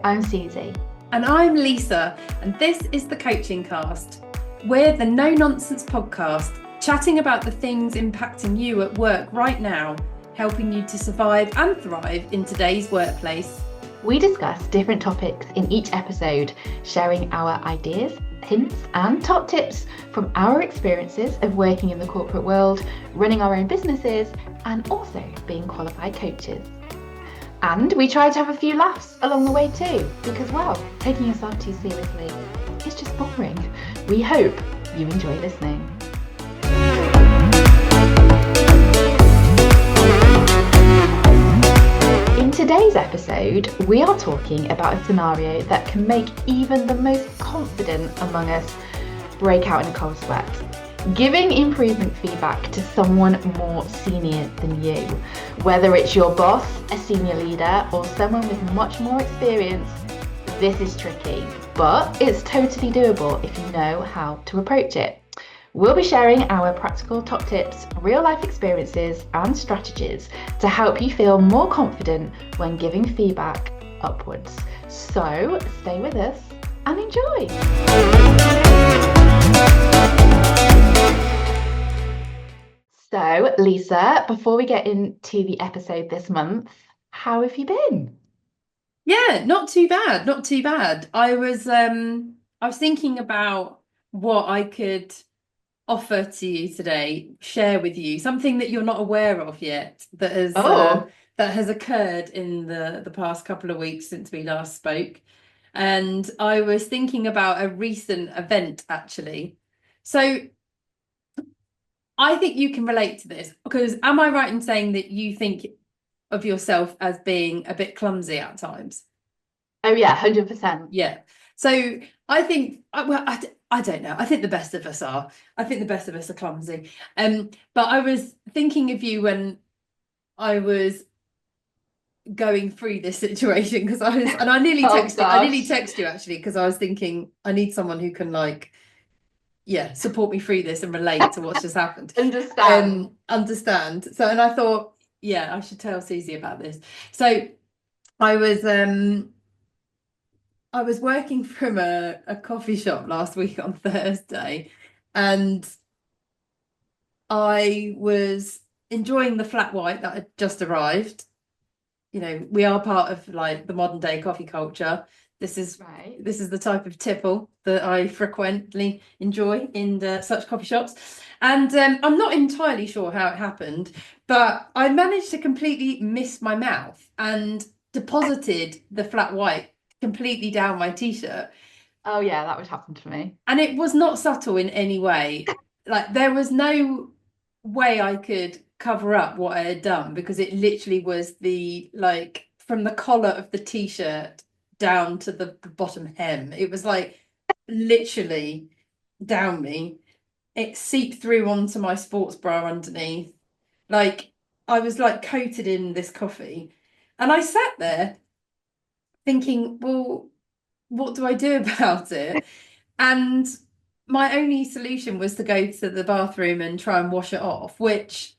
I'm Susie. And I'm Lisa, and this is the Coaching Cast. We're the No Nonsense podcast, chatting about the things impacting you at work right now, helping you to survive and thrive in today's workplace. We discuss different topics in each episode, sharing our ideas, hints, and top tips from our experiences of working in the corporate world, running our own businesses, and also being qualified coaches. And we try to have a few laughs along the way too, because, well, taking yourself too seriously is just boring. We hope you enjoy listening. In today's episode, we are talking about a scenario that can make even the most confident among us break out in a cold sweat. Giving improvement feedback to someone more senior than you, whether it's your boss, a senior leader, or someone with much more experience, this is tricky, but it's totally doable if you know how to approach it. We'll be sharing our practical top tips, real life experiences, and strategies to help you feel more confident when giving feedback upwards. So stay with us and enjoy. So, Lisa, before we get into the episode this month, how have you been? Yeah, not too bad, not too bad. I was thinking about what I could offer to you today, share with you something that you're not aware of yet that has occurred in the past couple of weeks since we last spoke. And I was thinking about a recent event actually. So I think you can relate to this because am I right in saying that you think of yourself as being a bit clumsy at times? Oh yeah, 100%. Yeah. So I think, well, I don't know. I think the best of us are. I think the best of us are clumsy. But I was thinking of you when I was going through this situation because I nearly texted you actually because I was thinking I need someone who can support me through this and relate to what's just happened. Understand. So, and I thought, yeah, I should tell Susie about this. So I was working from a coffee shop last week on Thursday, and I was enjoying the flat white that had just arrived. You know, we are part of like the modern day coffee culture. This is the type of tipple that I frequently enjoy in such coffee shops. And I'm not entirely sure how it happened, but I managed to completely miss my mouth and deposited the flat white completely down my t-shirt. Oh yeah, that would happen to me. And it was not subtle in any way. Like there was no way I could cover up what I had done because it literally was from the collar of the t-shirt down to the bottom hem. It was like literally down me. It seeped through onto my sports bra underneath. Like I was like coated in this coffee. And I sat there thinking, well, what do I do about it? And my only solution was to go to the bathroom and try and wash it off, which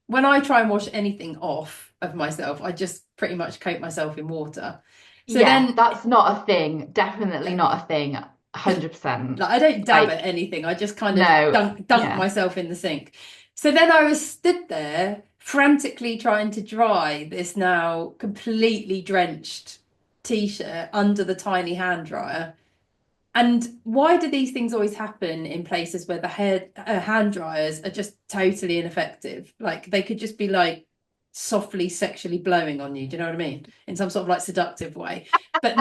when I try and wash anything off of myself, I just pretty much coat myself in water. So Yeah, then that's not a thing. Definitely not a thing. 100%. like I don't dab at anything. I just kind of No, dunk myself in the sink. So then I was stood there frantically trying to dry this now completely drenched t-shirt under the tiny hand dryer. And why do these things always happen in places where the hand dryers are just totally ineffective? Like they could just be like softly sexually blowing on you. Do you know what I mean? In some sort of like seductive way, but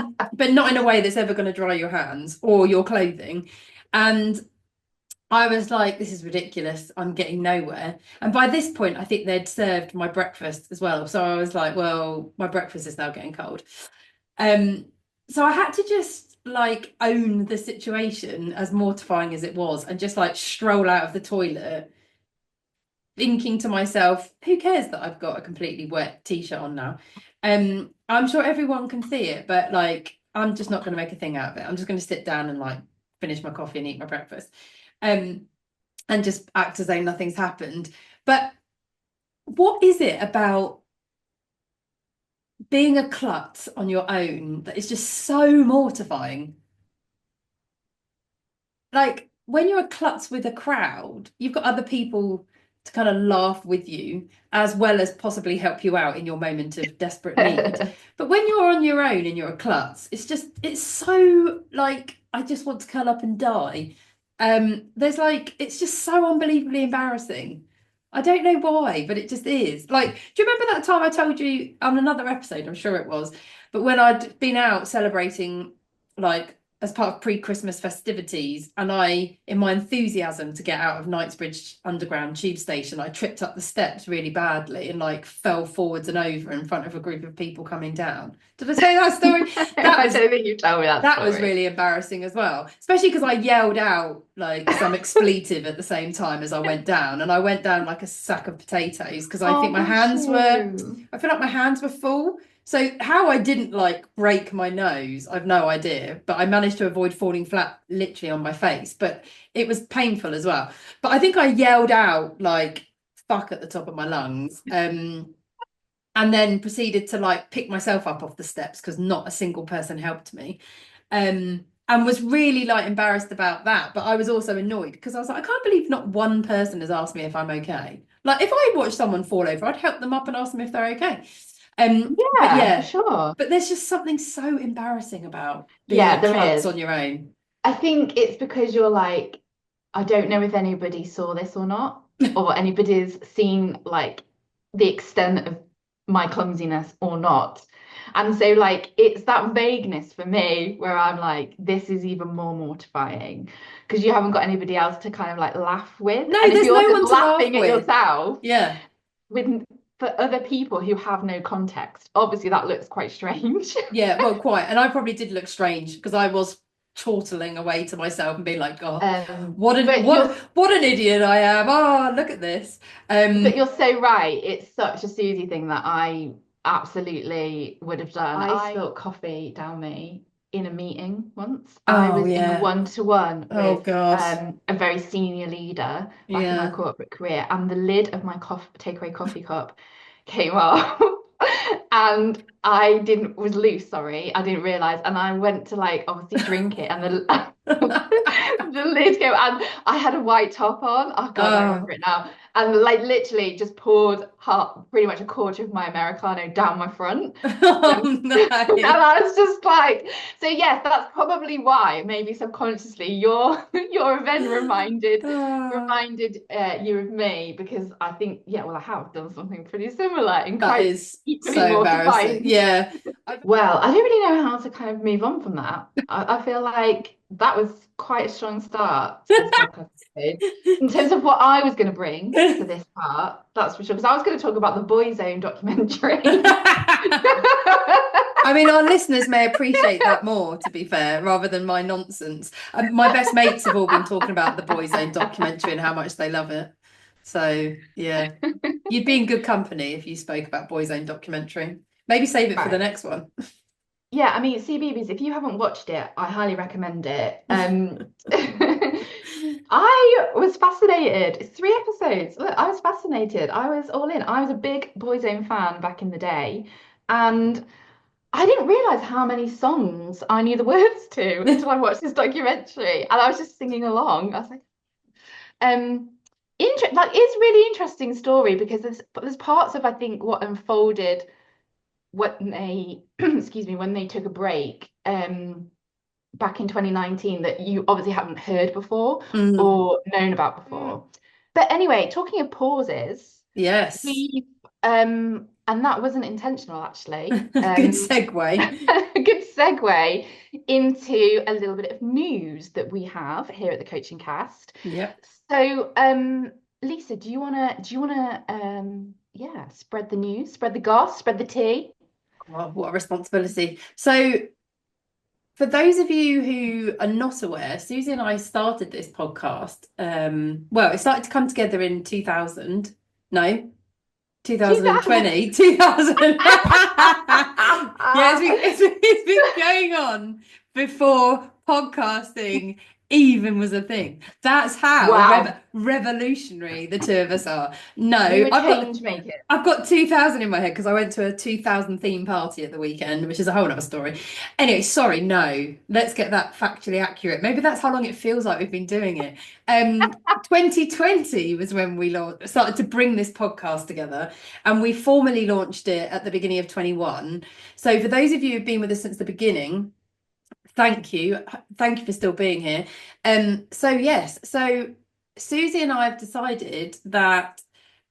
not in a way that's ever going to dry your hands or your clothing. And I was like, this is ridiculous. I'm getting nowhere. And by this point, I think they'd served my breakfast as well. So I was like, well, my breakfast is now getting cold. So I had to just like own the situation as mortifying as it was and just like stroll out of the toilet thinking to myself, who cares that I've got a completely wet t-shirt on now? I'm sure everyone can see it, but like I'm just not going to make a thing out of it. I'm just going to sit down and like finish my coffee and eat my breakfast. And just act as though nothing's happened. But what is it about being a klutz on your own that is just so mortifying. Like when you're a klutz with a crowd, you've got other people to kind of laugh with you as well as possibly help you out in your moment of desperate need. But when you're on your own and you're a klutz, it's so like I just want to curl up and die. There's like it's just so unbelievably embarrassing. I don't know why, but it just is. Like, do you remember that time I told you on another episode? I'm sure it was, but when I'd been out celebrating like as part of pre-Christmas festivities, and I, in my enthusiasm to get out of Knightsbridge Underground tube station, I tripped up the steps really badly and like fell forwards and over in front of a group of people coming down. Did I tell you that story? I don't think you told me that That story. was really embarrassing as well, especially because I yelled out like some expletive at the same time as I went down, and I went down like a sack of potatoes because I think my hands were, I feel like my hands were full. So how I didn't like break my nose, I've no idea, but I managed to avoid falling flat literally on my face, but it was painful as well. But I think I yelled out like fuck at the top of my lungs. And then proceeded to like pick myself up off the steps because not a single person helped me. And was really like embarrassed about that. But I was also annoyed because I was like, I can't believe not one person has asked me if I'm okay. Like if I watched someone fall over, I'd help them up and ask them if they're okay. But Yeah, yeah, for sure. but there's just something so embarrassing about being Yeah, a there klutz is. on your own. I think it's because you're like, I don't know if anybody saw this or not, or anybody's seen like the extent of my clumsiness or not. And so like it's that vagueness for me where I'm like, this is even more mortifying because you haven't got anybody else to kind of like laugh with. No, And if there's you're no just one to laugh laughing at with. yourself Yeah. with for other people who have no context, obviously that looks quite strange. Yeah, well, quite. And I probably did look strange because I was chortling away to myself and being like, "Oh, But what an idiot I am! Oh, look at this." but you're so right. It's such a Susie thing that I absolutely would have done. I spilled coffee down me in a meeting once. I Oh was in a yeah. one-to-one Oh with God. a very senior leader back in my Yeah. corporate career, and the lid of my takeaway coffee cup came off. And I didn't was loose, sorry. I didn't realize. And I went to like obviously drink it and the lid came and I had a white top on. Oh God, I remember Oh. it now. And like literally just poured pretty much a quarter of my Americano down my front. Oh no. And I was just like, so yes, that's probably why maybe subconsciously your event Oh, reminded you of me because I think yeah, well I have done something pretty similar and that quite is equally so embarrassing. mortifying. Yeah. Well, I don't really know how to kind of move on from that. I feel like that was quite a strong start to this podcast episode. In terms of what I was going to bring to this part, that's for sure. Because I was going to talk about the Boyzone documentary. I mean, our listeners may appreciate that more, to be fair, rather than my nonsense. My best mates have all been talking about the Boyzone documentary and how much they love it. So, yeah, you'd be in good company if you spoke about Boyzone documentary. Maybe save it for the Right. next one. Yeah, I mean, CBeebies, if you haven't watched it, I highly recommend it. I was fascinated. It's 3 episodes. Look, I was fascinated. I was all in. I was a big Boyzone fan back in the day. And I didn't realize how many songs I knew the words to until I watched this documentary. And I was just singing along. I was like, um, like it's really interesting story because there's parts of I think what unfolded when they excuse me when they took a break back in 2019 that you obviously haven't heard before Mm. or known about before. But anyway, talking of pauses, Yes. we and that wasn't intentional actually. Good segue. A good segue into a little bit of news that we have here at the Coaching Cast. Yep. So Lisa, do you wanna yeah, spread the news, spread the goss, spread the tea? Oh, what a responsibility. So, for those of you who are not aware, Susie and I started this podcast. Well, it started to come together in 2000. No, 2020. 2000. Yeah, it's been going on before podcasting even was a thing. That's how Wow. revolutionary the two of us are. No, We were change makers. I've got 2000 in my head because I went to a 2000 theme party at the weekend, which is a whole other story. Anyway, sorry, no. Let's get that factually accurate. Maybe that's how long it feels like we've been doing it. 2020 was when we started to bring this podcast together, and we formally launched it at the beginning of 21. So for those of you who've been with us since the beginning, thank you. Thank you for still being here. So yes, so Susie and I have decided that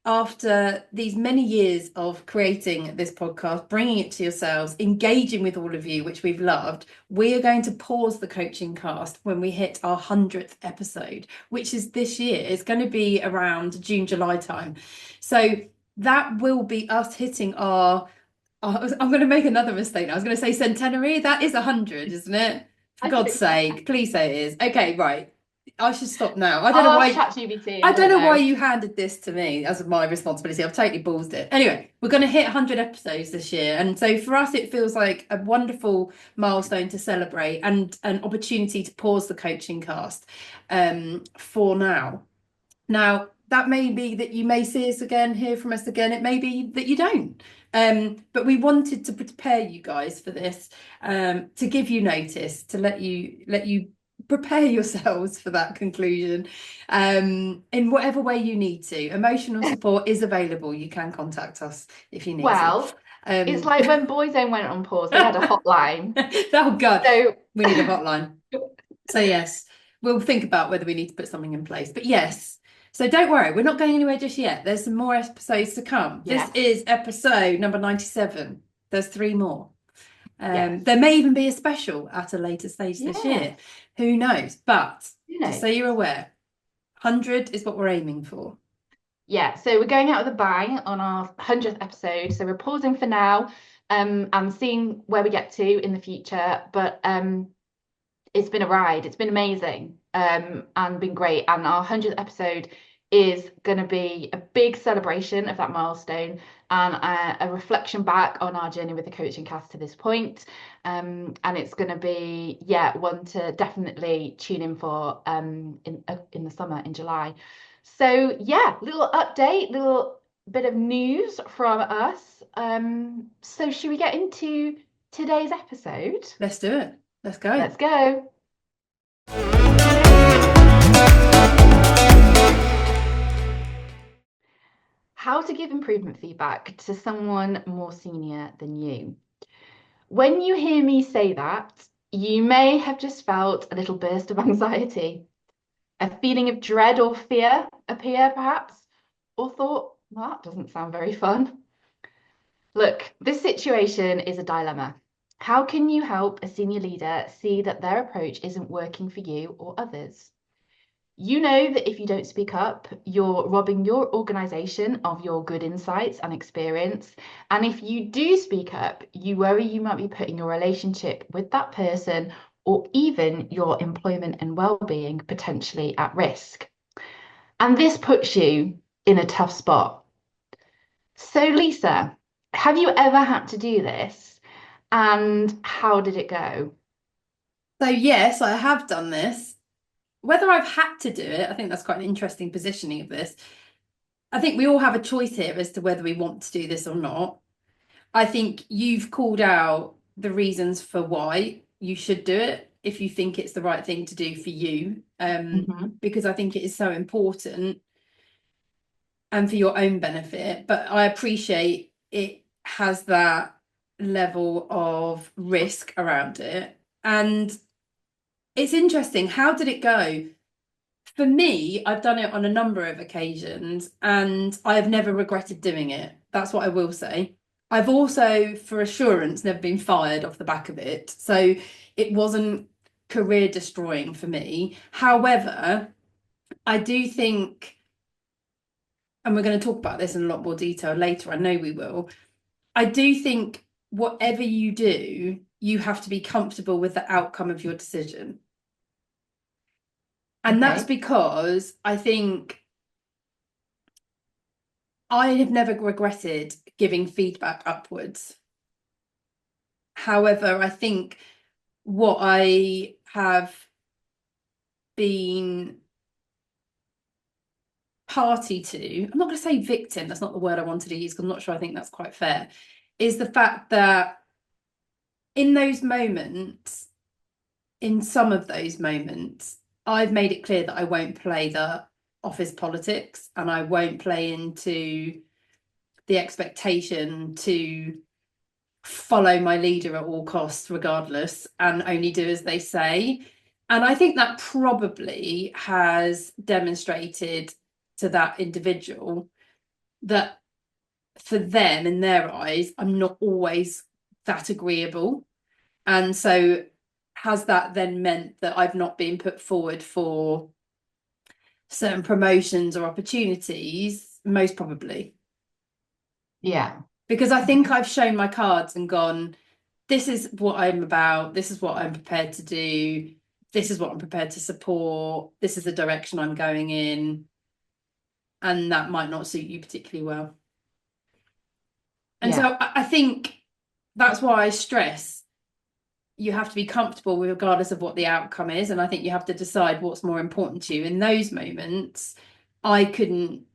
after these many years of creating this podcast, bringing it to yourselves, engaging with all of you, which we've loved, we are going to pause the coaching cast when we hit our 100th episode, which is this year. It's going to be around June, July time. So that will be us hitting our I'm going to make another mistake. I was going to say centenary. That is 100, isn't it? For God's sake, please say it is. Okay, right. I should stop now. I don't know I'll why. ask ChatGPT. I don't know why know. you handed this to me as my responsibility. I've totally ballsed it. Anyway, we're going to hit 100 episodes this year. And so for us, it feels like a wonderful milestone to celebrate and an opportunity to pause the coaching cast for now. Now, that may be that you may see us again, hear from us again. It may be that you don't. But we wanted to prepare you guys for this, to give you notice, to let you prepare yourselves for that conclusion, in whatever way you need to. Emotional support is available. You can contact us if you need Well, it's like when Boyzone went on pause, they had a hotline. Oh God, So we need a hotline. So yes, we'll think about whether we need to put something in place. But yes, so don't worry, we're not going anywhere just yet. There's some more episodes to come. yes. This is episode number 97. There's 3 more. Yes. There may even be a special at a later stage this Yeah. year. Who knows? But Who knows? just so you're aware, 100 is what we're aiming for. Yeah, so we're going out with a bang on our 100th episode. So we're pausing for now, and seeing where we get to in the future. But it's been a ride. It's been amazing, and been great. And our 100th episode is going to be a big celebration of that milestone and a reflection back on our journey with the coaching cast to this point. And it's going to be, yeah, one to definitely tune in for in the summer in July. So yeah, little update, little bit of news from us. So should we get into today's episode? Let's do it. Let's go. Let's go. How to give improvement feedback to someone more senior than you. When you hear me say that, you may have just felt a little burst of anxiety, a feeling of dread or fear appear perhaps, or thought, well, that doesn't sound very fun. Look, this situation is a dilemma. How can you help a senior leader see that their approach isn't working for you or others? You know that if you don't speak up, you're robbing your organization of your good insights and experience. And if you do speak up, you worry you might be putting your relationship with that person or even your employment and well-being potentially at risk. And this puts you in a tough spot. So, Lisa, have you ever had to do this? And how did it go? So yes, I have done this. Whether I've had to do it, I think that's quite an interesting positioning of this. I think we all have a choice here as to whether we want to do this or not. I think you've called out the reasons for why you should do it if you think it's the right thing to do for you, because I think it is so important and for your own benefit. But I appreciate it has that level of risk around it. And it's interesting. How did it go? For me, I've done it on a number of occasions and I have never regretted doing it. That's what I will say. I've also, for assurance, never been fired off the back of it. So it wasn't career destroying for me. However, I do think, and we're going to talk about this in a lot more detail later, I know we will. I do think whatever you do, you have to be comfortable with the outcome of your decision. And that's because I think I have never regretted giving feedback upwards. However, I think what I have been party to, I'm not going to say victim, that's not the word I wanted to use because I'm not sure I think that's quite fair, is the fact that in those moments, in some of those moments, I've made it clear that I won't play the office politics and I won't play into the expectation to follow my leader at all costs, regardless, and only do as they say. And I think that probably has demonstrated to that individual that for them, in their eyes, I'm not always that agreeable. And so has that then meant that I've not been put forward for certain promotions or opportunities? Most probably. Yeah. Because I think I've shown my cards and gone, this is what I'm about, this is what I'm prepared to do, this is what I'm prepared to support, this is the direction I'm going in, and that might not suit you particularly well. And Yeah. so I think that's why I stress you have to be comfortable regardless of what the outcome is. And I think you have to decide what's more important to you. In those moments, I couldn't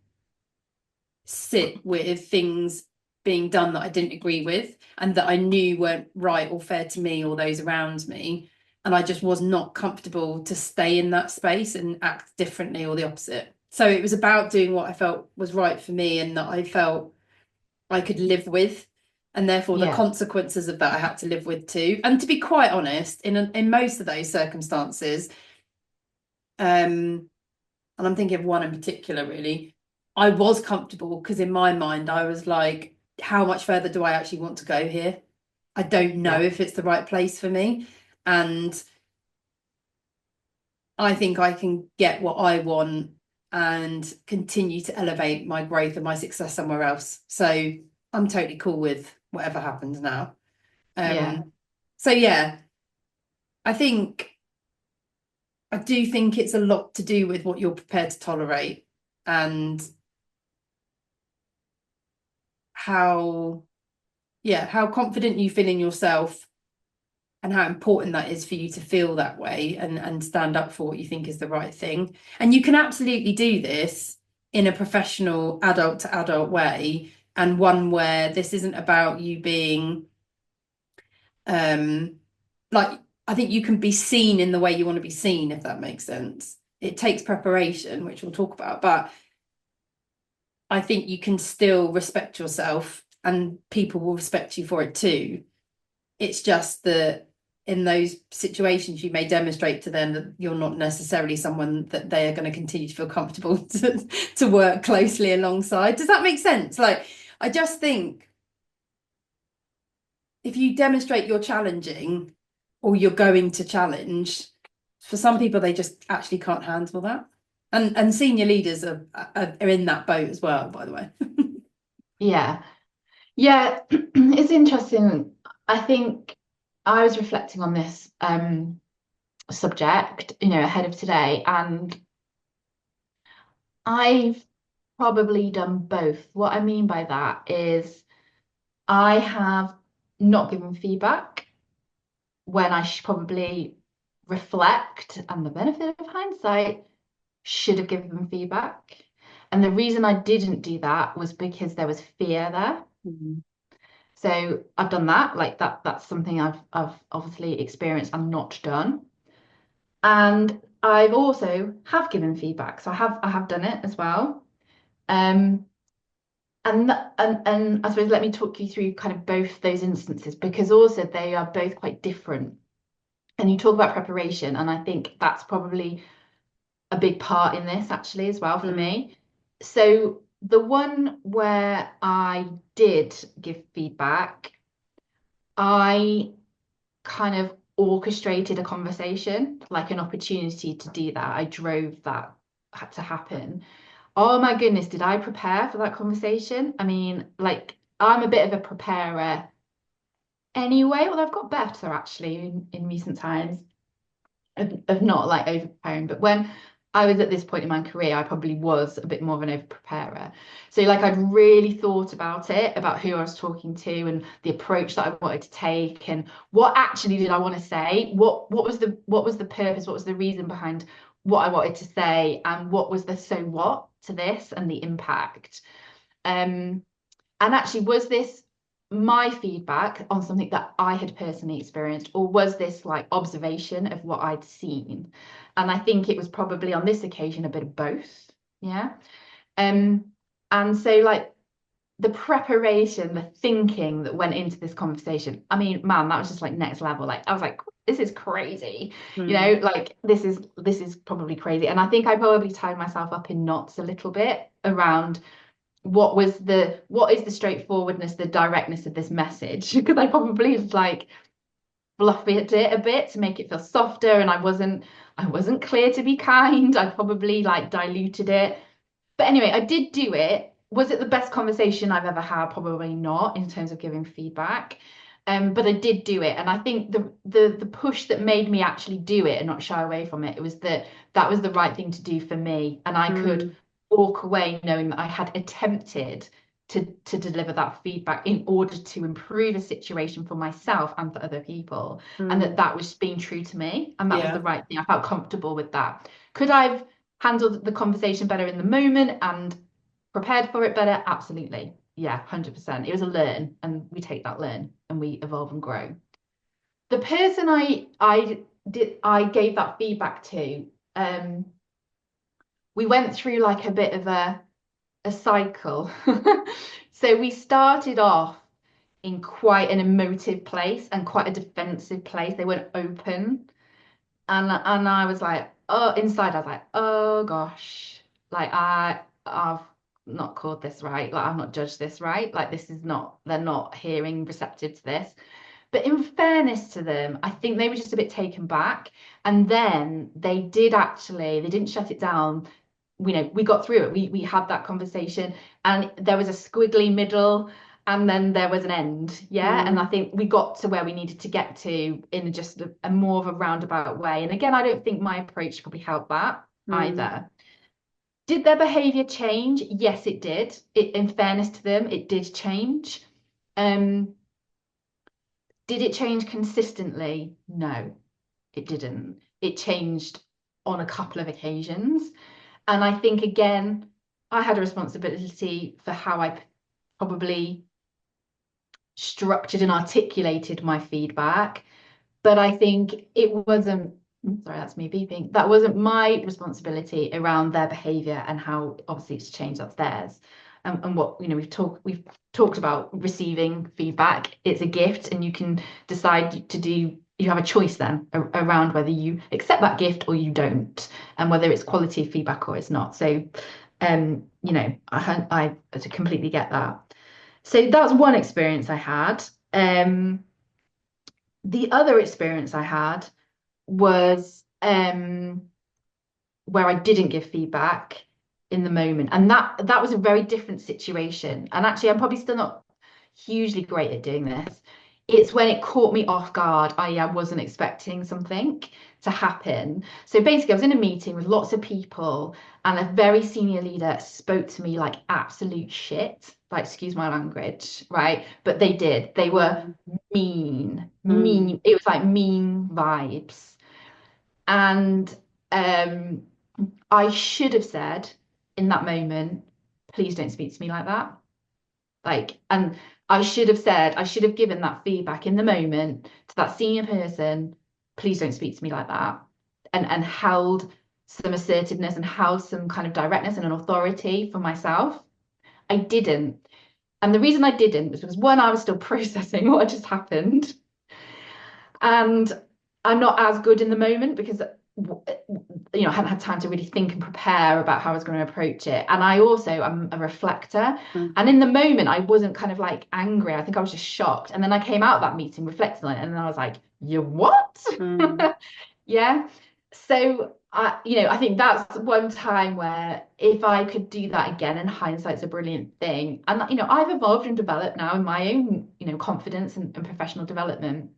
sit with things being done that I didn't agree with and that I knew weren't right or fair to me or those around me. And I just was not comfortable to stay in that space and act differently or the opposite. So it was about doing what I felt was right for me and that I felt I could live with. And therefore, the Yeah. consequences of that I had to live with too. And to be quite honest, in most of those circumstances, and I'm thinking of one in particular, really, I was comfortable because in my mind, I was like, how much further do I actually want to go here? I don't know Yeah. if it's the right place for me. And I think I can get what I want and continue to elevate my growth and my success somewhere else. So I'm totally cool with whatever happens now. Yeah. So yeah, I think I do think it's a lot to do with what you're prepared to tolerate and how, yeah, how confident you feel in yourself and how important that is for you to feel that way and stand up for what you think is the right thing. And you can absolutely do this in a professional adult to adult way and one where this isn't about you being like I think you can be seen in the way you want to be seen, if that makes sense. It takes preparation, which we'll talk about, but I think you can still respect yourself and people will respect you for it too. It's just that in those situations, you may demonstrate to them that you're not necessarily someone that they are going to continue to feel comfortable to work closely alongside. Does that make sense? Like, I just think if you demonstrate you're challenging or you're going to challenge, for some people, they just actually can't handle that. And senior leaders are in that boat as well, by the way. Yeah. Yeah. It's interesting. I think I was reflecting on this subject, ahead of today, and I've probably done both. What I mean by that is I have not given feedback when I should probably reflect and the benefit of hindsight should have given feedback. And the reason I didn't do that was because there was fear there. Mhm. So I've done that, like that's something I've obviously experienced and not done. And I've also have given feedback. So I have done it as well. Um and I suppose let me talk you through kind of both those instances because also they are both quite different. And you talk about preparation, and I think that's probably a big part in this actually as well for Mm. me. So the one where I did give feedback, I kind of orchestrated a conversation, like an opportunity to do that. I drove that had to happen. Oh my goodness, did I prepare for that conversation? I mean, like I'm a bit of a preparer anyway, although I've got better actually in recent times of not like over preparing. But when I was at this point in my career, I probably was a bit more of an over preparer. So like I'd really thought about it, about who I was talking to and the approach that I wanted to take and what actually did I want to say? What was the purpose? What was the reason behind what I wanted to say? And what was the so what to this and the impact? Um, and actually, was this my feedback on something that I had personally experienced, or was this like observation of what I'd seen? And I think it was probably on this occasion a bit of both. Yeah. Um, and so like the preparation, the thinking that went into this conversation, I mean, man, that was just like next level. Like I was like, this is crazy, Mm. like this is probably crazy. And I think I probably tied myself up in knots a little bit around what is the straightforwardness, the directness of this message? Because I probably like fluffed it a bit to make it feel softer, and I wasn't clear to be kind. I probably like diluted it. But anyway, I did do it. Was it the best conversation I've ever had? Probably not in terms of giving feedback. But I did do it, and I think the push that made me actually do it and not shy away from it, it was that was the right thing to do for me, and I could Mm. walk away knowing that I had attempted to deliver that feedback in order to improve a situation for myself and for other people, and that Mm. that was being true to me, and that was the Yeah. right thing. I felt comfortable with that. Could I've handled the conversation better in the moment and prepared for it better? Absolutely. Yeah, 100%. It was a learn, and we take that learn and we evolve and grow. The person I gave that feedback to, um, we went through like a bit of a cycle. So we started off in quite an emotive place and quite a defensive place. They weren't open. And I was like, oh, inside I was like, oh gosh, like I've not called this right, like I've not judged this right, like this is not, they're not hearing receptive to this. But in fairness to them, I think they were just a bit taken back. And then they didn't shut it down. We got through it. We had that conversation, and there was a squiggly middle, and then there was an end. Yeah. And I Mm. think we got to where we needed to get to in just a more of a roundabout way. And again, I don't think my approach probably helped that Mm. either. Did their behavior change? Yes, it did. In fairness to them, it did change. Um, did it change consistently? No, it didn't. It changed on a couple of occasions. And I think, again, I had a responsibility for how I probably structured and articulated my feedback. But I think it wasn't, sorry, that's me beeping. That wasn't my responsibility around their behavior and how obviously it's changed, that's theirs. And what, we've talked about receiving feedback. It's a gift, and you can decide to do, you have a choice then around whether you accept that gift or you don't, and whether it's quality feedback or it's not. So, I completely get that. So that's one experience I had. The other experience I had was where I didn't give feedback in the moment, and that was a very different situation. And actually, I'm probably still not hugely great at doing this. It's when it caught me off guard. I wasn't expecting something to happen. So basically, I was in a meeting with lots of people, and a very senior leader spoke to me like absolute shit. Like, excuse my language, right? But they did. They were Mm. mean, Mm. mean. It was like mean vibes. And um, I should have said in that moment, please don't speak to me like that. Like, and I should have given that feedback in the moment to that senior person, please don't speak to me like that. And held some assertiveness and held some kind of directness and an authority for myself. I didn't. And the reason I didn't was because one, I was still processing what had just happened. And I'm not as good in the moment because I hadn't had time to really think and prepare about how I was going to approach it. And I also am a reflector. And Mm. in the moment, I wasn't kind of like angry. I think I was just shocked. And then I came out of that meeting reflecting on it, and then I was like, you what? Mm. Yeah. So I think that's one time where if I could do that again, and hindsight's a brilliant thing. And I've evolved and developed now in my own, confidence and professional development.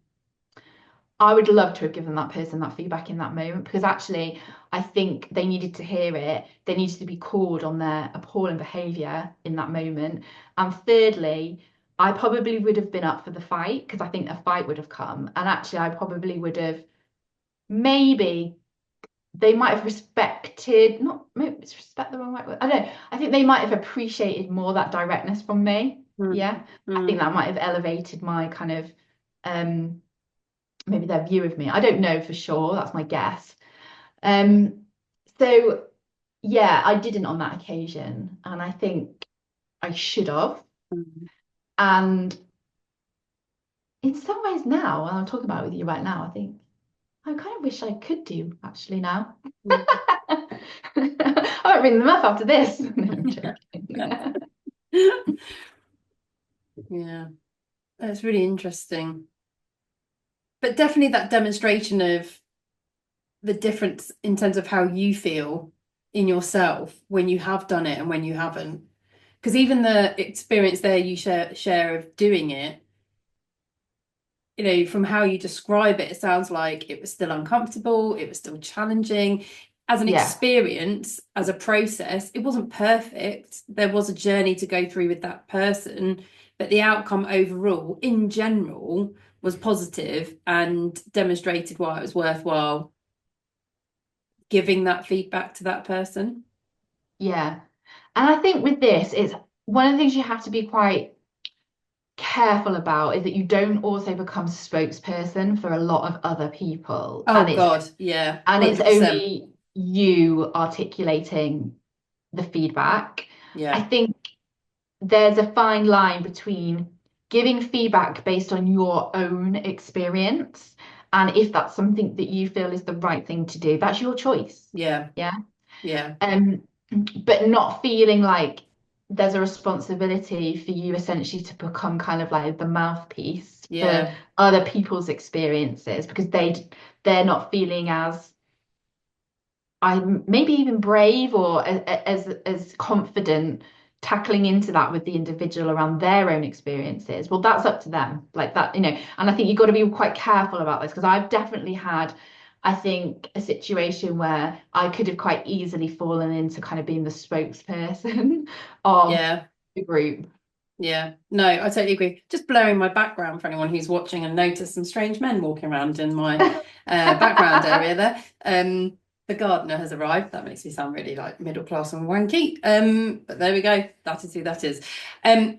I would love to have given that person that feedback in that moment because actually I think they needed to hear it. They needed to be called on their appalling behaviour in that moment. And thirdly, I probably would have been up for the fight because I think a fight would have come. And actually, I probably would have maybe they might have respected, not maybe it's respect the wrong right word. I don't know. I think they might have appreciated more that directness from me. Mm, Yeah. I think mm, that might have elevated my kind of um maybe their view of me. I don't know for sure. That's my guess. Um, so yeah, I didn't on that occasion, and I think I should have. mm, And in some ways now, and I'm talking about it with you right now, I think I kind of wish I could do actually now. mm. I won't ring them up after this. No, I'm joking. Yeah, that's really interesting. But definitely that demonstration of the difference in terms of how you feel in yourself when you have done it and when you haven't. Because even the experience there you share of doing it, you know, from how you describe it, it sounds like it was still uncomfortable, it was still challenging. As an Yeah, experience, as a process, it wasn't perfect. There was a journey to go through with that person, but the outcome overall, in general, was positive and demonstrated why it was worthwhile giving that feedback to that person. yeah. And I think with this, it's one of the things you have to be quite careful about is that you don't also become spokesperson for a lot of other people. Oh God, yeah, And it's 100%. only you articulating the feedback. I Yeah, think there's a fine line between giving feedback based on your own experience and if that's something that you feel is the right thing to do, that's your choice. yeah, Yeah. yeah, Um, but not feeling like there's a responsibility for you essentially to become kind of like the mouthpiece for yeah, other people's experiences because they're not feeling as I maybe even brave or as confident tackling into that with the individual around their own experiences. Well, that's up to them, like that, you know. And I think you've got to be quite careful about this because I've definitely had, I think, a situation where I could have quite easily fallen into kind of being the spokesperson of yeah. the group. Yeah, no, I totally agree. Just blurring my background for anyone who's watching and noticed some strange men walking around in my background area there. The gardener has arrived. That makes me sound really like middle class and wanky. But there we go. That is who that is.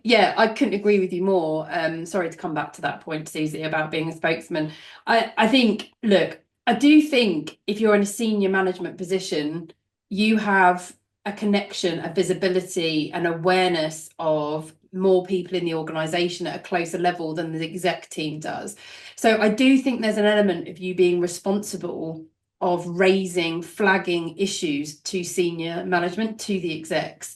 Yeah, I couldn't agree with you more. Sorry to come back to that point, Susie, about being a spokesman. I think, look, I do think if you're in a senior management position, you have a connection, a visibility, an awareness of more people in the organization at a closer level than the exec team does. So I do think there's an element of you being responsible of raising, flagging issues to senior management, to the execs,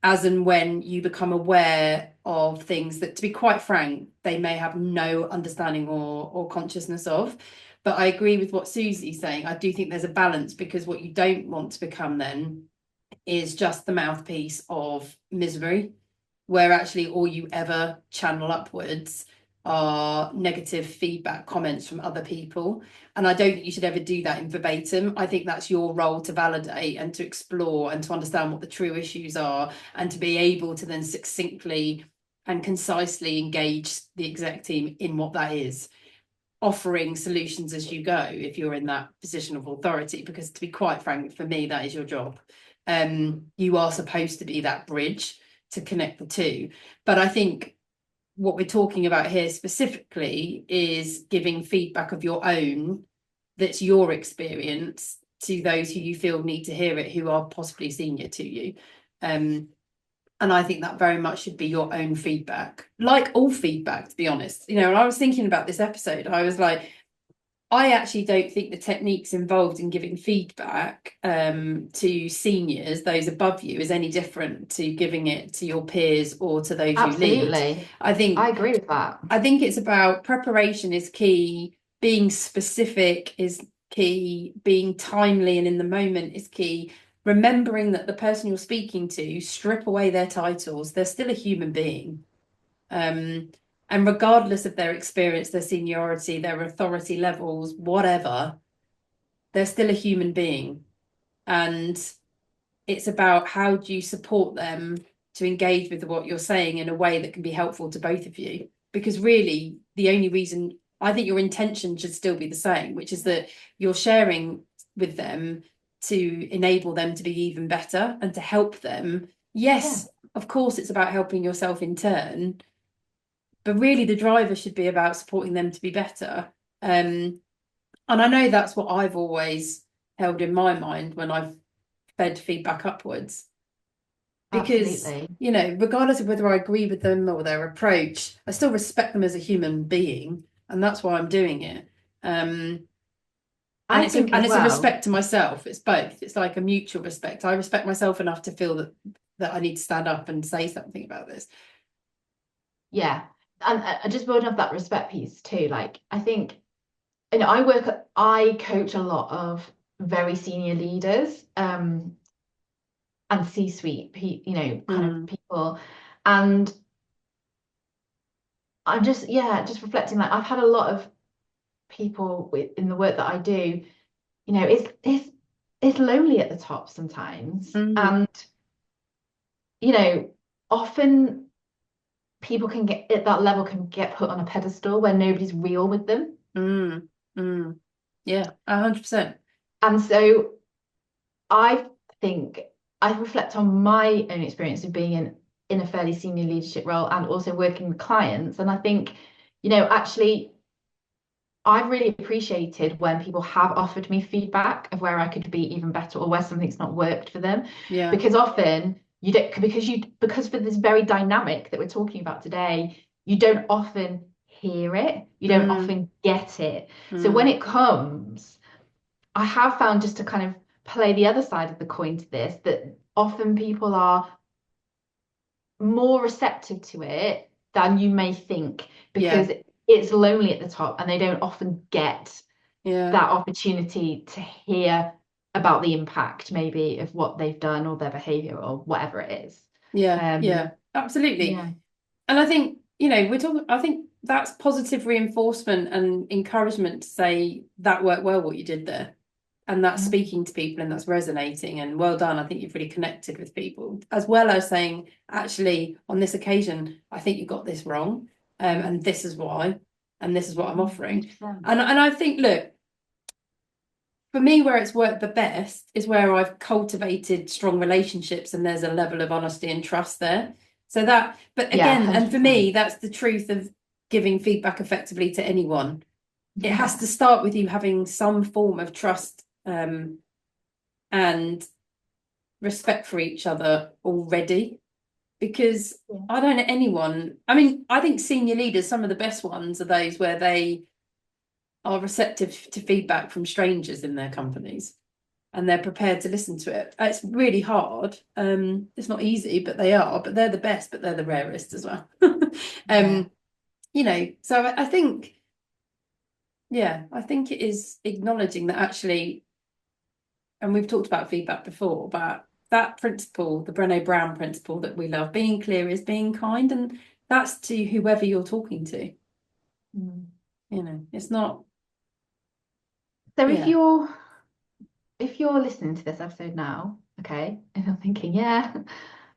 as and when you become aware of things that, to be quite frank, they may have no understanding or consciousness of. But I agree with what Susie's saying. I do think there's a balance because what you don't want to become then is just the mouthpiece of misery, where actually all you ever channel upwards are negative feedback comments from other people. And I don't think you should ever do that in verbatim. I think that's your role to validate and to explore and to understand what the true issues are and to be able to then succinctly and concisely engage the exec team in what that is, offering solutions as you go if you're in that position of authority, because to be quite frank, for me, that is your job. You are supposed to be that bridge to connect the two. But I think what we're talking about here specifically is giving feedback of your own, that's your experience, to those who you feel need to hear it, who are possibly senior to you. And I think that very much should be your own feedback, like all feedback, to be honest. You know, when I was thinking about this episode, I was like, I actually don't think the techniques involved in giving feedback to seniors, those above you, is any different to giving it to your peers or to those you lead. Absolutely. I I think agree with that. I think it's about preparation is key, being specific is key, being timely and in the moment is key. Remembering that the person you're speaking to, strip away their titles, they're still a human being. Um, And regardless of their experience, their seniority, their authority levels, whatever, they're still a human being. And it's about how do you support them to engage with what you're saying in a way that can be helpful to both of you. Because really, the only reason, I think your intention should still be the same, which is that you're sharing with them to enable them to be even better and to help them. Yeah, Yes, of course, it's about helping yourself in turn, but really the driver should be about supporting them to be better. And I know that's what I've always held in my mind when I've fed feedback upwards. Because, absolutely. you know, regardless of whether I agree with them or their approach, I still respect them as a human being, and that's why I'm doing it. And I it's a think as well, respect to myself. It's both. It's like a mutual respect. I respect myself enough to feel that I need to stand up and say something about this. yeah. And just building off that respect piece too, like I think, I coach a lot of very senior leaders, and C-suite, kind of Mm, people. And I'm just, yeah, just reflecting, like I've had a lot of people in the work that I do, it's lonely at the top sometimes. mm, And, often people can get at that level can get put on a pedestal where nobody's real with them. mm, mm. Yeah, 100%. And so I think I reflect on my own experience of being in a fairly senior leadership role and also working with clients. And I think, actually I've really appreciated when people have offered me feedback of where I could be even better or where something's not worked for them. Yeah. Because often you don't, because for this very dynamic that we're talking about today, you don't often hear it, you don't Mm, often get it. So when mm. it comes, I have found, just to kind of play the other side of the coin to this, that often people are more receptive to it than you may think, Yeah, because it's lonely at the top and they don't often get yeah, that opportunity to hear about the impact maybe of what they've done or their behavior or whatever it is. yeah, Um, yeah, absolutely. yeah. And I think, we're talking, I think that's positive reinforcement and encouragement to say that worked well what you did there. And that's Yeah. speaking to people and that's resonating and well done. I think you've really connected with people, as well as saying, actually, on this occasion, I think you got this wrong. And this is why, and this is what I'm offering. 100%. And I think, look, for me, where it's worked the best is where I've cultivated strong relationships and there's a level of honesty and trust there. So that, but Yeah, again, and for me, 100%. that's the truth of giving feedback effectively to anyone. It has Yeah. to start with you having some form of trust, and respect for each other already. Because Yeah. I don't know anyone, I mean, I think senior leaders, some of the best ones are those where they are receptive to feedback from strangers in their companies and they're prepared to listen to it. It's really hard. It's not easy, but they are. But they're the best, but they're the rarest as well. Yeah. um, so I think, yeah, I think it is acknowledging that actually, and we've talked about feedback before, but that principle, the Brené Brown principle that we love, being clear is being kind, and that's to whoever you're talking to. Mm. It's not, So yeah, if you're listening to this episode now, okay, and you're thinking, yeah,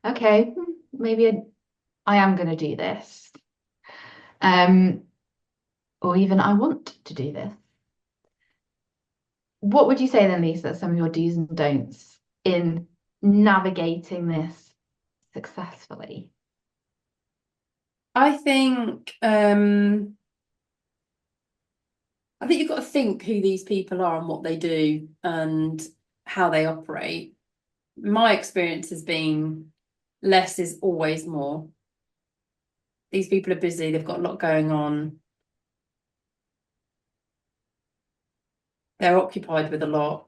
okay, maybe I am going to do this, um, or even I want to do this. What would you say then, Lisa, some of your do's and don'ts in navigating this successfully? I think you've got to think who these people are and what they do and how they operate. My experience has been less is always more. These people are busy, they've got a lot going on, they're occupied with a lot,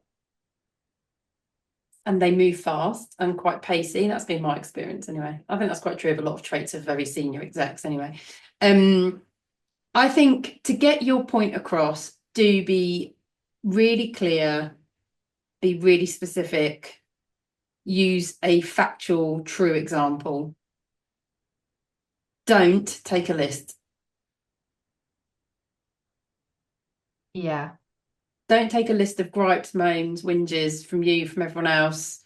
and they move fast and quite pacey. That's been my experience anyway. I think that's quite true of a lot of traits of very senior execs anyway. I think to get your point across, do be really clear, be really specific, use a factual, true example. Don't take a list. Yeah. Don't take a list of gripes, moans, whinges from you, from everyone else.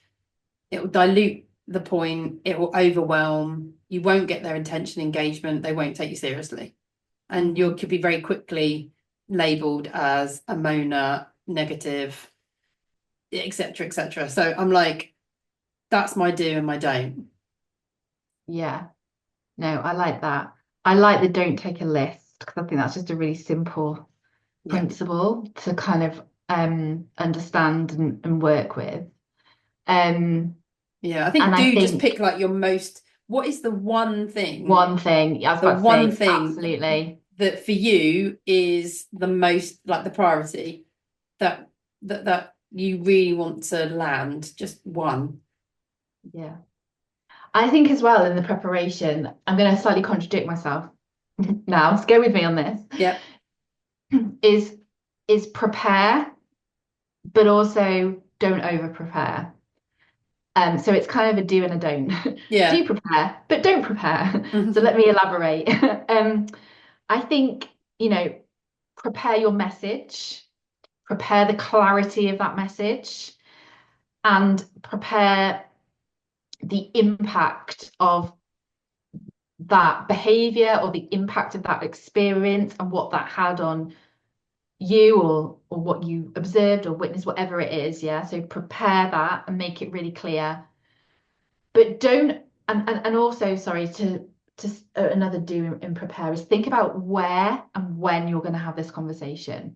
It will dilute the point. It will overwhelm. You won't get their attention, engagement. They won't take you seriously. And you could be very quickly labeled as a moaner, negative, etc., etc. So I'm like, that's my do and my don't. Yeah. No, I like that. I like the don't take a list because I think that's just a really simple Yeah. principle to kind of understand and work with. Um, Yeah. I and think I do just think pick like your most, what is the one thing, one thing, I was the about to one say, thing absolutely. that for you is the most like the priority that that you really want to land? Just one. Yeah. I think as well in the preparation, I'm going to slightly contradict myself now. So go with me on this. Yeah. Is prepare, but also don't over prepare. So it's kind of a do and a don't. Yeah. Do prepare, but don't prepare. So let me elaborate. I think, prepare your message, prepare the clarity of that message, and prepare the impact of that behavior or the impact of that experience and what that had on you or what you observed or witnessed, whatever it is. Yeah. So prepare that and make it really clear. But don't and also, sorry, to another do and prepare is think about where and when you're going to have this conversation.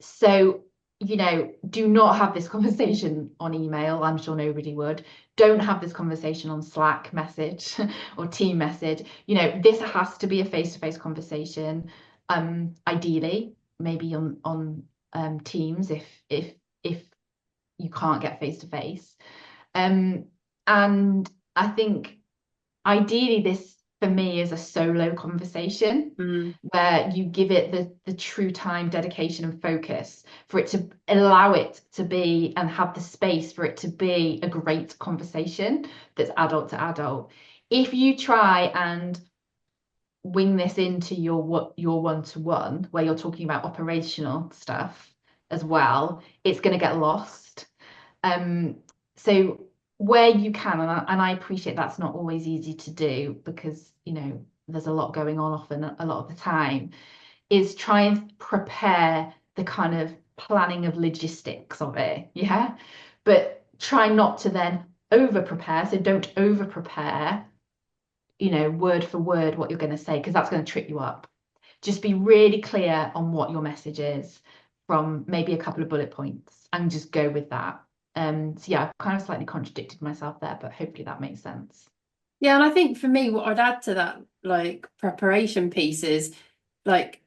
So, do not have this conversation on email. I'm sure nobody would. Don't have this conversation on Slack message or team message. This has to be a face-to-face conversation. Ideally, maybe on Teams if you can't get face-to-face. And I think ideally this for me is a solo conversation where you give it the true time, dedication, and focus for it to allow it to be and have the space for it to be a great conversation that's adult to adult. If you try and wing this into your one-to-one where you're talking about operational stuff as well, it's going to get lost. So where you can, and I appreciate that's not always easy to do because, there's a lot going on often a lot of the time, is try and prepare the kind of planning of logistics of it. Yeah. But try not to then over prepare. So don't over prepare, word for word what you're going to say, because that's going to trip you up. Just be really clear on what your message is from maybe a couple of bullet points and just go with that. So yeah, I've kind of slightly contradicted myself there, but hopefully that makes sense. Yeah, and I think for me, what I'd add to that, like preparation piece is like,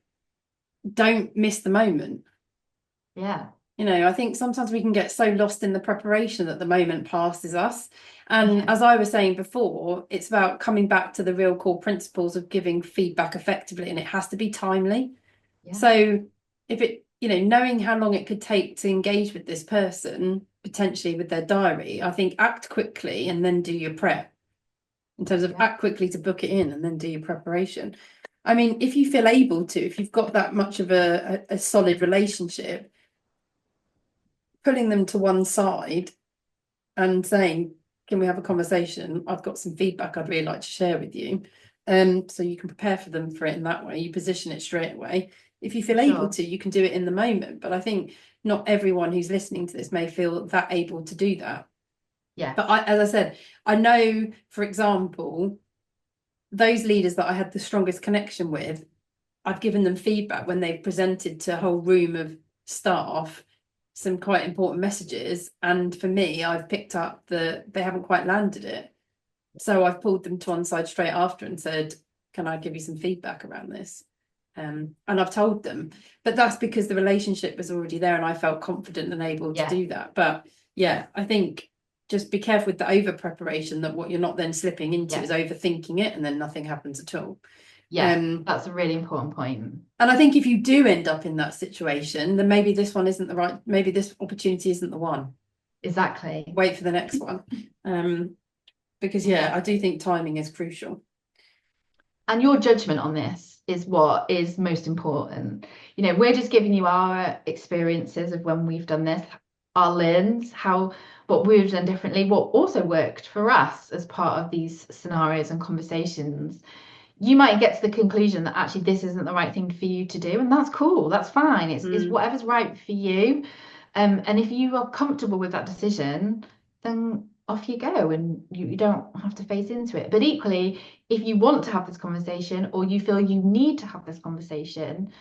don't miss the moment. Yeah. I think sometimes we can get so lost in the preparation that the moment passes us. And Yeah. as I was saying before, it's about coming back to the real core principles of giving feedback effectively, and it has to be timely. Yeah. So if it, knowing how long it could take to engage with this person, potentially with their diary, I think act quickly and then do your prep. In terms of Yeah. act quickly to book it in and then do your preparation. I mean, if you feel able to, if you've got that much of a solid relationship, pulling them to one side and saying, can we have a conversation? I've got some feedback I'd really like to share with you. So you can prepare for them for it in that way. You position it straight away. If you feel able Sure. to, you can do it in the moment. But I think not everyone who's listening to this may feel that able to do that. Yeah. But as I said, I know, for example, those leaders that I had the strongest connection with, I've given them feedback when they've presented to a whole room of staff some quite important messages. And for me, I've picked up that they haven't quite landed it. So I've pulled them to one side straight after and said, can I give you some feedback around this? And I've told them, but that's because the relationship was already there and I felt confident and able to do that. But yeah, I think just be careful with the over preparation, that what you're not then slipping into is overthinking it and then nothing happens at all. Yeah, that's a really important point. And I think if you do end up in that situation, then maybe this one isn't the right, maybe this opportunity isn't the one. Exactly. Wait for the next one. Because I do think timing is crucial. And your judgment on this, is what is most important. You know, we're just giving you our experiences of when we've done this, our learns, what we've done differently, what also worked for us as part of these scenarios and conversations. You might get to the conclusion that actually this isn't the right thing for you to do, and that's cool, that's fine. It's whatever's right for you. And if you are comfortable with that decision, then off you go, and you don't have to face into it. But equally, if you want to have this conversation, or you feel you need to have this conversation,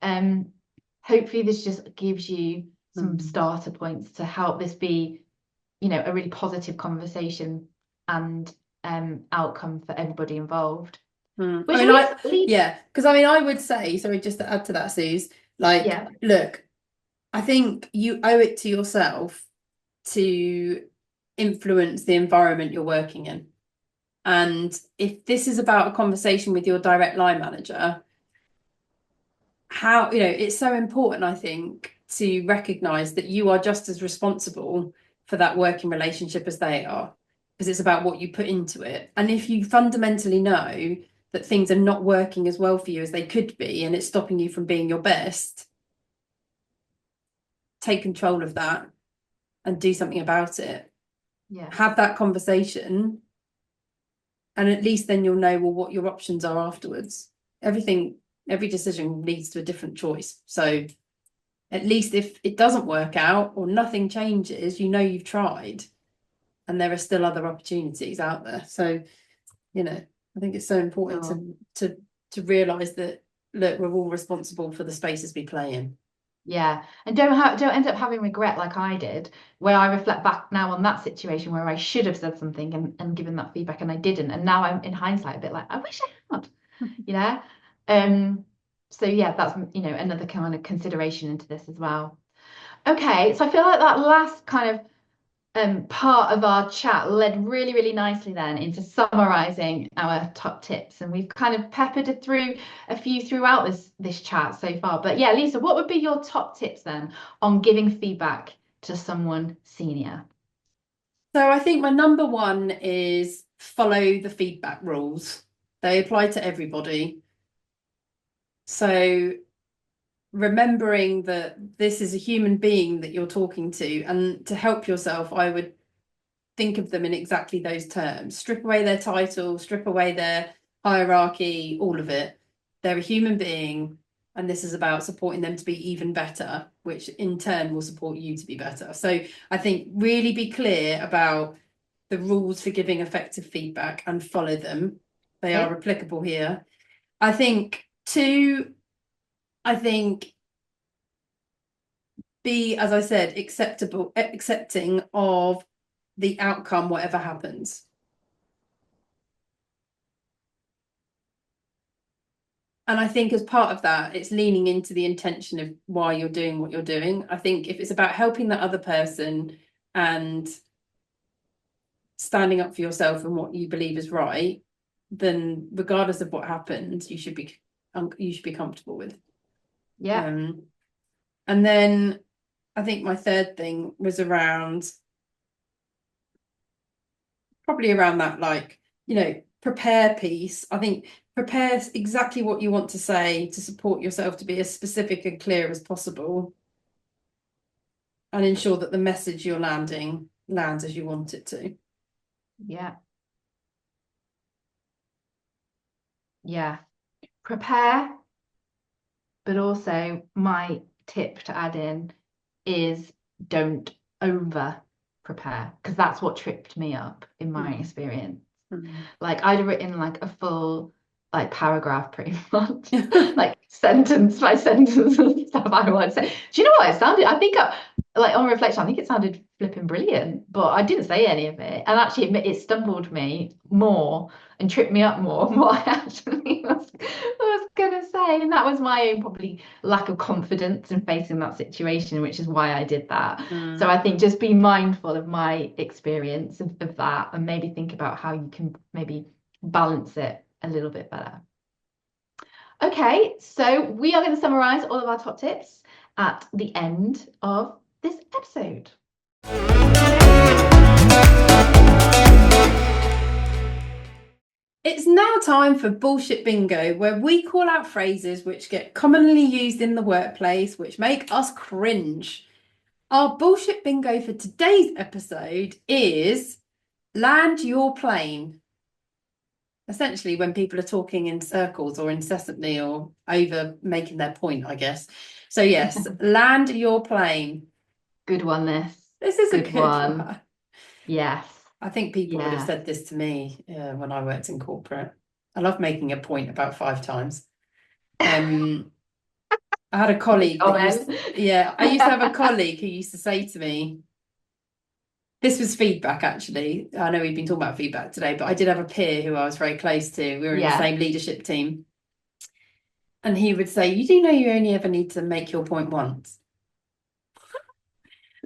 hopefully this just gives you some starter points to help this be, you know, a really positive conversation and outcome for everybody involved. Which because I would say, sorry, just to add to that, Suze, like, look, I think you owe it to yourself to influence the environment you're working in. And if this is about a conversation with your direct line manager, how, you know, it's so important, I think, to recognize that you are just as responsible for that working relationship as they are, because it's about what you put into it. And if you fundamentally know that things are not working as well for you as they could be, and it's stopping you from being your best, take control of that and do something about it. Have that conversation, and at least then you'll know, well, what your options are afterwards. Every decision leads to a different choice. So at least if it doesn't work out or nothing changes, you know you've tried and there are still other opportunities out there. So, you know, I think it's so important to realise that, look, we're all responsible for the spaces we play in. Yeah, and don't end up having regret like I did, where I reflect back now on that situation where I should have said something and given that feedback and I didn't, and now I'm in hindsight a bit like, I wish I had, you know. So yeah, that's, you know, another kind of consideration into this as well. Okay, so I feel like that last kind of part of our chat led really, really nicely then into summarizing our top tips, and we've kind of peppered through a few throughout this chat so far. But yeah, Lisa, what would be your top tips then on giving feedback to someone senior? So I think my number one is follow the feedback rules. They apply to everybody. So remembering that this is a human being that you're talking to, and to help yourself, I would think of them in exactly those terms. Strip away their title, strip away their hierarchy, all of it. They're a human being, and this is about supporting them to be even better, which in turn will support you to be better. So I think really be clear about the rules for giving effective feedback and follow them. They are applicable here. I think be, as I said, accepting of the outcome, whatever happens. And I think as part of that, it's leaning into the intention of why you're doing what you're doing. I think if it's about helping that other person and standing up for yourself and what you believe is right, then regardless of what happens, you should be comfortable with. And then I think my third thing was probably around that, like, you know, prepare piece. I think prepare exactly what you want to say to support yourself to be as specific and clear as possible, and ensure that the message you're landing lands as you want it to. Yeah. Prepare, but also my tip to add in is don't over prepare, because that's what tripped me up in my experience. Like I'd written like a full like paragraph pretty much, like sentence by sentence and stuff I would say. Do you know what it sounded? I think like on reflection, I think it sounded flipping brilliant, but I didn't say any of it, and actually it stumbled me more and tripped me up more than what I actually was gonna say. And that was my own probably lack of confidence in facing that situation, which is why I did that. So I think just be mindful of my experience of that, and maybe think about how you can maybe balance it a little bit better. Okay, so we are going to summarize all of our top tips at the end of this episode. It's now time for bullshit bingo, where we call out phrases which get commonly used in the workplace, which make us cringe. Our bullshit bingo for today's episode is land your plane. Essentially, when people are talking in circles or incessantly or over making their point, I guess. So, yes, land your plane. Good one, this. This is a Good good one. one. Yes. I think people would have Yeah. said this to me when I worked in corporate. I love making a point about 5 times. I had a colleague that used, yeah, I used to have a colleague who used to say to me, this was feedback actually. I know we've been talking about feedback today, but I did have a peer who I was very close to. We were in the Yeah. same leadership team. And he would say, you do know you only ever need to make your point once.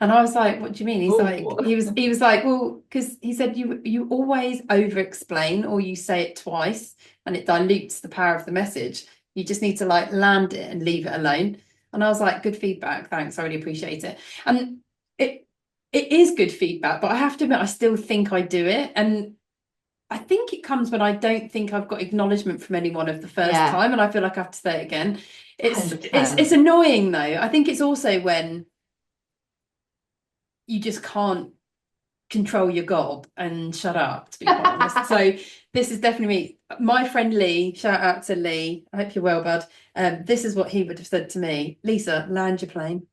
And I was like, what do you mean? He's like, Ooh. he was like, well, because he said you always over explain or you say it twice and it dilutes the power of the message. You just need to like land it and leave it alone. And I was like, good feedback, thanks. I really appreciate it. And it is good feedback, but I have to admit, I still think I do it. And I think it comes when I don't think I've got acknowledgement from anyone of the first Yeah. time, and I feel like I have to say it again. It's 100%. annoying though. I think it's also when you just can't control your gob and shut up, to be quite honest. So this is definitely my friend Lee. Shout out to Lee. I hope you're well, bud. This is what he would have said to me. Lisa, land your plane.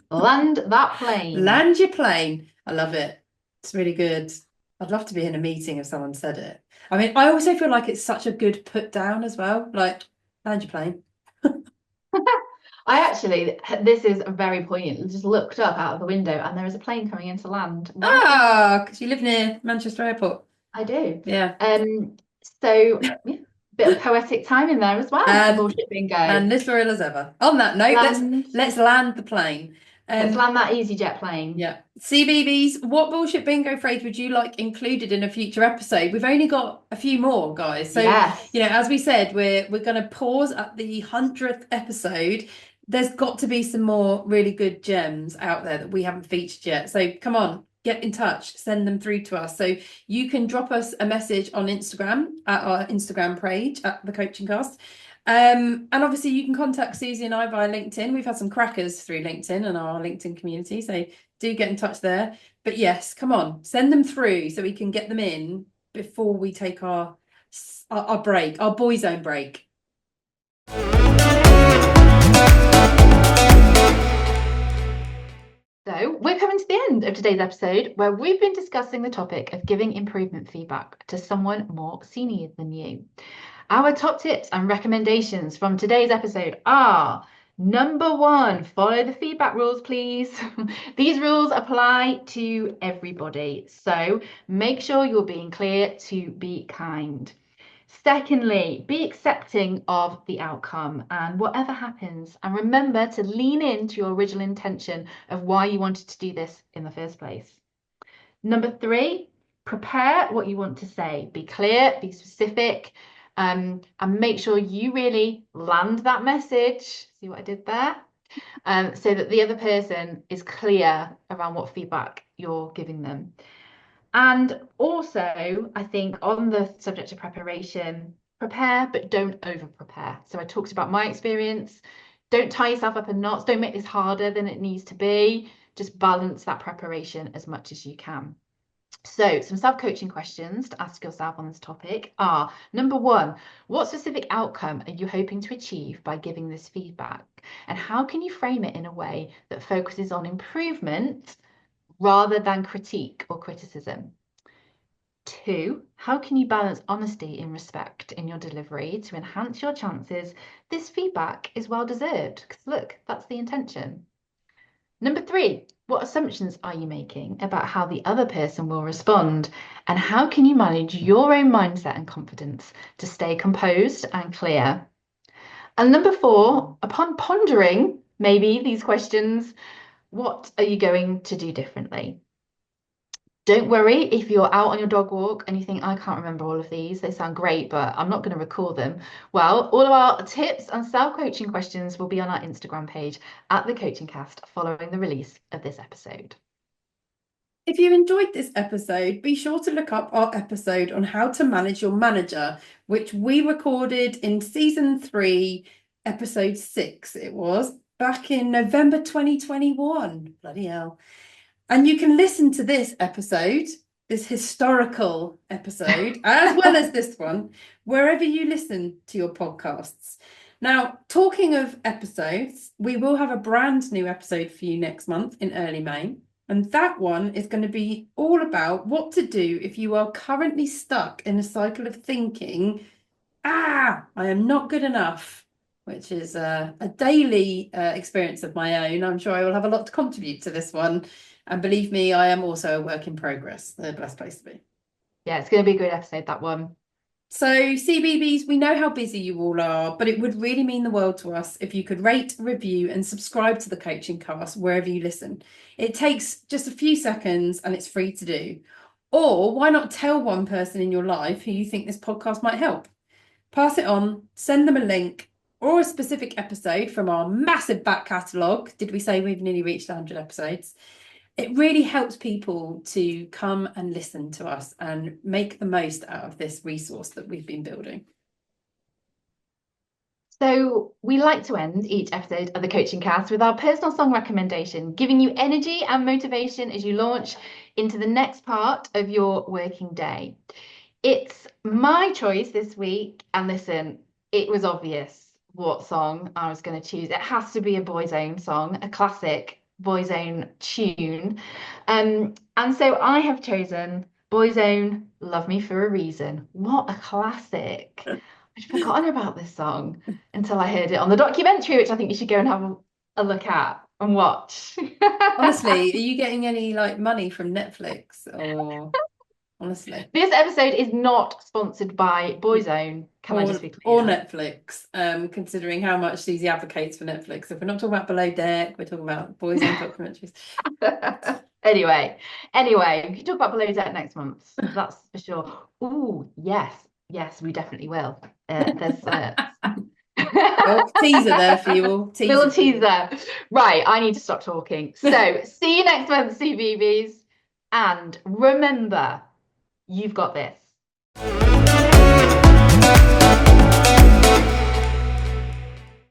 Land that plane. Land your plane. I love it. It's really good. I'd love to be in a meeting if someone said it. I mean, I also feel like it's such a good put down as well. Like, land your plane. I actually, this is very poignant. Just looked up out of the window and there is a plane coming into land right now. Ah, because you live near Manchester Airport. I do. Yeah. So yeah, bit of poetic time in there as well for And bullshit bingo. and literal as ever. On that note, Land, let's land the plane. let's land that EasyJet plane. Yeah. CBBS, what bullshit bingo phrase would you like included in a future episode? We've only got a few more, guys. So, Yes. as we said, we're going to pause at the 100th episode. There's got to be some more really good gems out there that we haven't featured yet. So come on, get in touch, send them through to us. So you can drop us a message on Instagram at our Instagram page at the Coaching Cast. And obviously you can contact Susie and I via LinkedIn. We've had some crackers through LinkedIn and our LinkedIn community, so do get in touch there. But yes, come on, send them through so we can get them in before we take our break, our Boyzone break. So we're coming to the end of today's episode where we've been discussing the topic of giving improvement feedback to someone more senior than you. Our top tips and recommendations from today's episode are: number one, follow the feedback rules, please. These rules apply to everybody, so make sure you're being clear to be kind. Secondly, be accepting of the outcome and whatever happens, and remember to lean into your original intention of why you wanted to do this in the first place. Number three, prepare what you want to say. Be clear, be specific, and make sure you really land that message. See what I did there? So that the other person is clear around what feedback you're giving them. And also, I think on the subject of preparation, prepare, but don't over prepare. So I talked about my experience. Don't tie yourself up in knots. Don't make this harder than it needs to be. Just balance that preparation as much as you can. So some self-coaching questions to ask yourself on this topic are: number one, what specific outcome are you hoping to achieve by giving this feedback? And how can you frame it in a way that focuses on improvement rather than critique or criticism? Two, how can you balance honesty and respect in your delivery to enhance your chances this feedback is well deserved? Because look, that's the intention. Number three, what assumptions are you making about how the other person will respond? And how can you manage your own mindset and confidence to stay composed and clear? And number four, upon pondering maybe these questions, what are you going to do differently? Don't worry if you're out on your dog walk and you think, I can't remember all of these. They sound great, but I'm not going to recall them. Well, all of our tips and self-coaching questions will be on our Instagram page at the Coaching Cast following the release of this episode. If you enjoyed this episode, be sure to look up our episode on how to manage your manager, which we recorded in season 3, episode 6. It was back in November 2021. Bloody hell. And you can listen to this episode, this historical episode, as well as this one, wherever you listen to your podcasts. Now, talking of episodes, we will have a brand new episode for you next month in early May. And that one is going to be all about what to do if you are currently stuck in a cycle of thinking, I am not good enough, which is a daily experience of my own. I'm sure I will have a lot to contribute to this one. And believe me, I am also a work in progress. The best place to be. Yeah, it's going to be a good episode, that one. So, CBBs, we know how busy you all are, but it would really mean the world to us if you could rate, review, and subscribe to the Coaching Cast wherever you listen. It takes just a few seconds and it's free to do. Or why not tell one person in your life who you think this podcast might help? Pass it on, send them a link or a specific episode from our massive back catalogue. Did we say we've nearly reached 100 episodes? It really helps people to come and listen to us and make the most out of this resource that we've been building. So we like to end each episode of the Coaching Cast with our personal song recommendation, giving you energy and motivation as you launch into the next part of your working day. It's my choice this week, and listen, it was obvious what song I was going to choose. It has to be a Boyzone song, a classic Boyzone tune. And so I have chosen Boyzone, Love Me for a Reason. What a classic. I'd forgotten about this song until I heard it on the documentary, which I think you should go and have a look at and watch. Honestly, are you getting any like money from Netflix or honestly? This episode is not sponsored by Boyzone. Can I just be clear? Or Netflix, considering how much Susie advocates for Netflix. If we're not talking about Below Deck, we're talking about Boyzone documentaries. Anyway, we can talk about Below Deck next month. That's for sure. Oh, yes, we definitely will. There's teaser there for you all. Little teaser. Right, I need to stop talking. So see you next month, CBBs. And remember, you've got this.